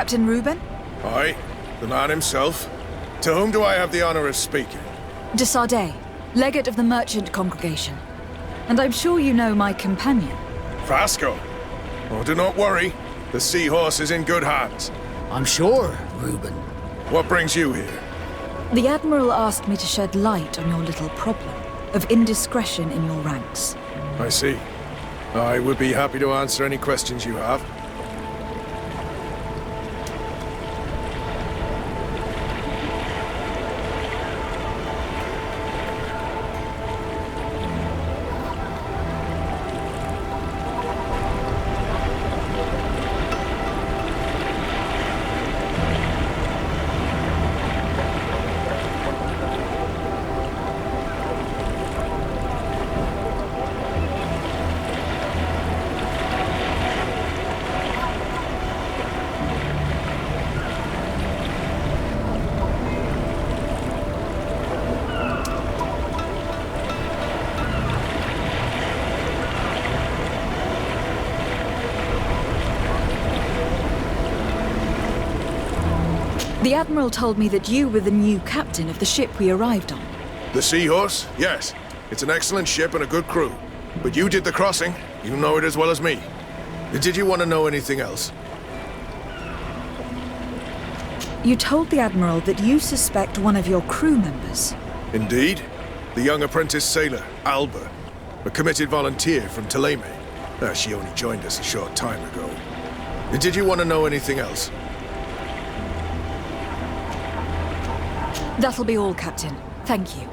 Captain Reuben? Aye, the man himself. To whom do I have the honor of speaking? De Sardet, legate of the merchant congregation. And I'm sure you know my companion. Vasco. Oh, do not worry. The Seahorse is in good hands. I'm sure, Reuben. What brings you here? The Admiral asked me to shed light on your little problem of indiscretion in your ranks. I see. I would be happy to answer any questions you have. The Admiral told me that you were the new captain of the ship we arrived on. The Seahorse? Yes. It's an excellent ship and a good crew. But you did the crossing. You know it as well as me. Did you want to know anything else? You told the Admiral that you suspect one of your crew members. Indeed. The young apprentice sailor, Alba. A committed volunteer from Ptolemy. She only joined us a short time ago. Did you want to know anything else? That'll be all, Captain. Thank you.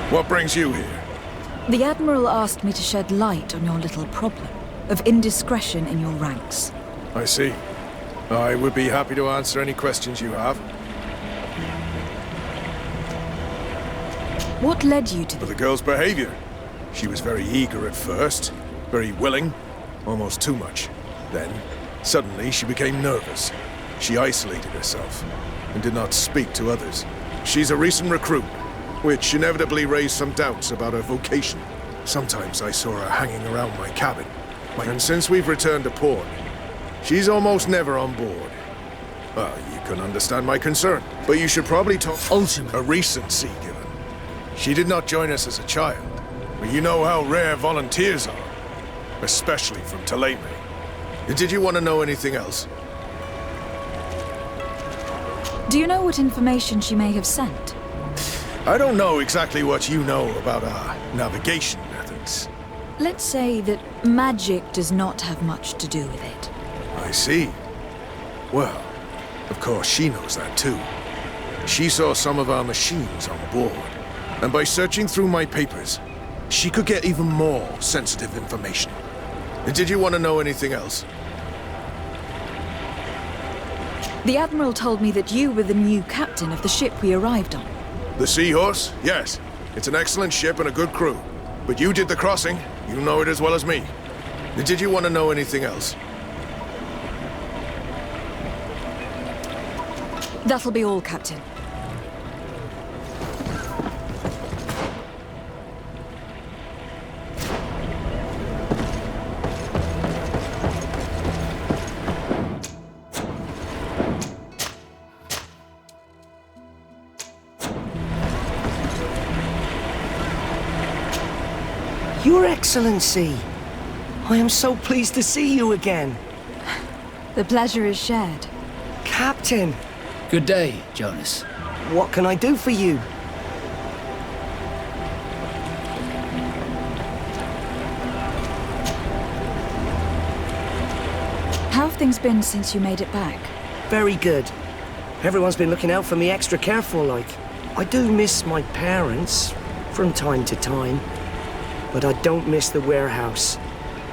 What brings you here? The Admiral asked me to shed light on your little problem of indiscretion in your ranks. I see. I would be happy to answer any questions you have. What led you to For the girl's behavior. She was very eager at first, very willing, almost too much. Then, suddenly, she became nervous. She isolated herself and did not speak to others. She's a recent recruit, which inevitably raised some doubts about her vocation. Sometimes I saw her hanging around my cabin. And since we've returned to port, she's almost never on board. Well, you can understand my concern, but you should probably talk Ultimate. a recent sea given. She did not join us as a child, but you know how rare volunteers are, especially from Ptolemy. Did you want to know anything else? Do you know what information she may have sent? I don't know exactly what you know about our navigation methods. Let's say that magic does not have much to do with it. I see. Well, of course she knows that too. She saw some of our machines on board, and by searching through my papers, she could get even more sensitive information. Did you want to know anything else? The Admiral told me that you were the new captain of the ship we arrived on. The Seahorse? Yes. It's an excellent ship and a good crew. But you did the crossing. You know it as well as me. Did you want to know anything else? That'll be all, Captain. Your Excellency, I am so pleased to see you again. The pleasure is shared. Captain, Good day, Jonas. what can I do for you? How have things been since you made it back? Very good. Everyone's been looking out for me extra careful, like. I do miss my parents, from time to time. But I don't miss the warehouse,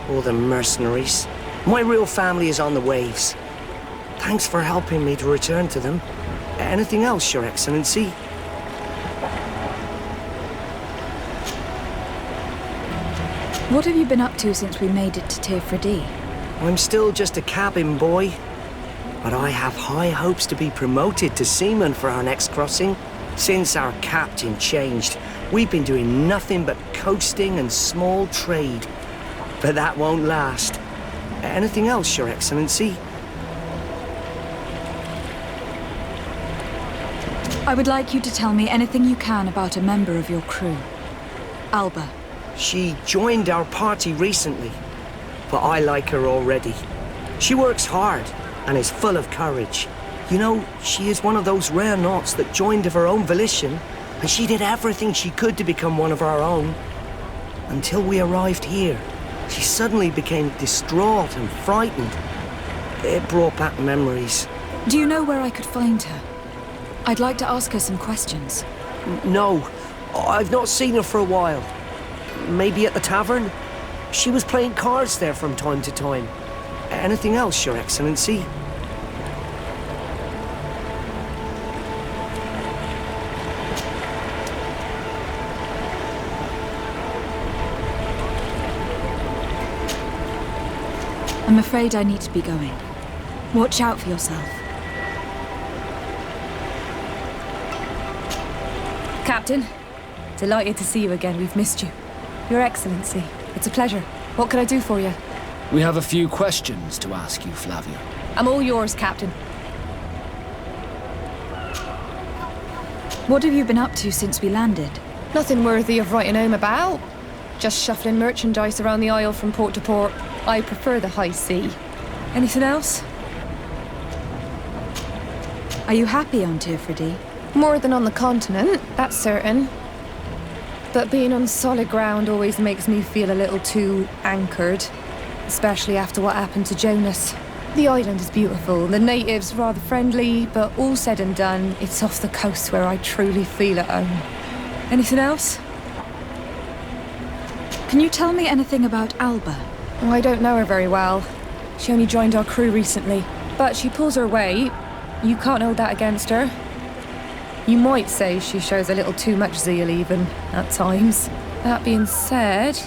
or the mercenaries. My real family is on the waves. Thanks for helping me to return to them. Anything else, Your Excellency? What have you been up to since we made it to Tier 4D? I'm still just a cabin boy, but I have high hopes to be promoted to seaman for our next crossing. Since our captain changed, we've been doing nothing but coasting and small trade. But that won't last. Anything else, Your Excellency? I would like you to tell me anything you can about a member of your crew. Alba. She joined our party recently, but I like her already. She works hard and is full of courage. You know, she is one of those rare knots that joined of her own volition, and she did everything she could to become one of our own. Until we arrived here, she suddenly became distraught and frightened. It brought back memories. Do you know where I could find her? I'd like to ask her some questions. No, I've not seen her for a while. Maybe at the tavern? She was playing cards there from time to time. Anything else, Your Excellency? I'm afraid I need to be going. Watch out for yourself. Captain, delighted to see you again. We've missed you. Your Excellency, it's a pleasure. What can I do for you? We have a few questions to ask you, Flavia. I'm all yours, Captain. What have you been up to since we landed? Nothing worthy of writing home about. Just shuffling merchandise around the isle from port to port. I prefer the high sea. Anything else? Are you happy on Tier 4D? More than on the continent, that's certain. But being on solid ground always makes me feel a little too anchored. Especially after what happened to Jonas. The island is beautiful, the natives rather friendly, but all said and done, it's off the coast where I truly feel at home. Anything else? Can you tell me anything about Alba? I don't know her very well. She only joined our crew recently. But she pulls her weight. You can't hold that against her. You might say she shows a little too much zeal even, at times. That being said,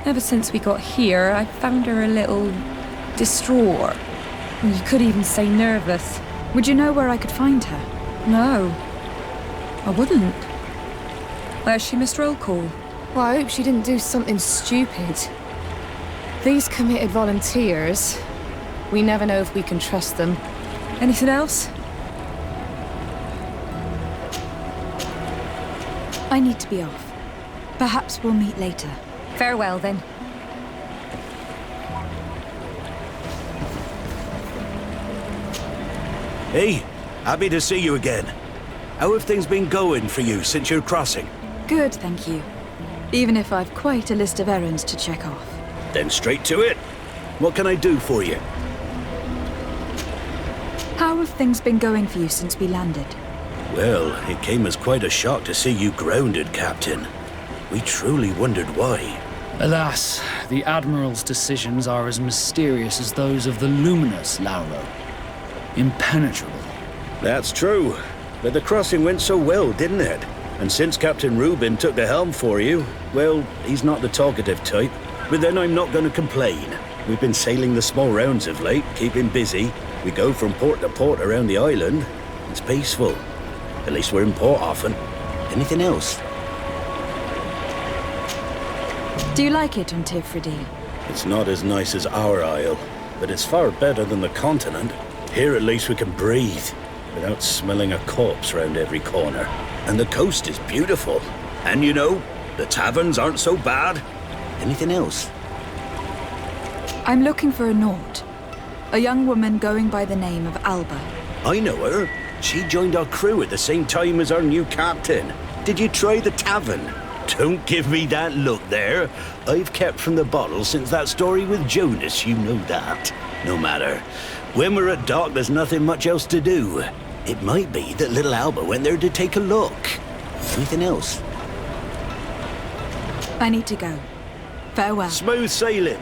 ever since we got here, I found her a little distraught. You could even say nervous. Would you know where I could find her? No, I wouldn't. Where's she missed roll call? Well, I hope she didn't do something stupid. These committed volunteers, we never know if we can trust them. Anything else? I need to be off. Perhaps we'll meet later. Farewell, then. Hey, happy to see you again. How have things been going for you since your crossing? Good, thank you. Even if I've quite a list of errands to check off. Then straight to it. What can I do for you? How have things been going for you since we landed? Well, it came as quite a shock to see you grounded, Captain. We truly wondered why. Alas, the Admiral's decisions are as mysterious as those of the luminous Lauro. Impenetrable. That's true. But the crossing went so well, didn't it? And since Captain Rubin took the helm for you, well, he's not the talkative type. But then I'm not going to complain. We've been sailing the small rounds of late, keeping busy. We go from port to port around the island. It's peaceful. At least we're in port often. Anything else? Do you like it on Tier 4D? It's not as nice as our isle, but it's far better than the continent. Here at least we can breathe, without smelling a corpse round every corner. And the coast is beautiful. And you know, the taverns aren't so bad. Anything else? I'm looking for a Naut. A young woman going by the name of Alba. I know her. She joined our crew at the same time as our new captain. Did you try the tavern? Don't give me that look there. I've kept from the bottle since that story with Jonas, you know that. No matter. When we're at dock, there's nothing much else to do. It might be that little Alba went there to take a look. Anything else? I need to go. Farewell. Smooth sailing.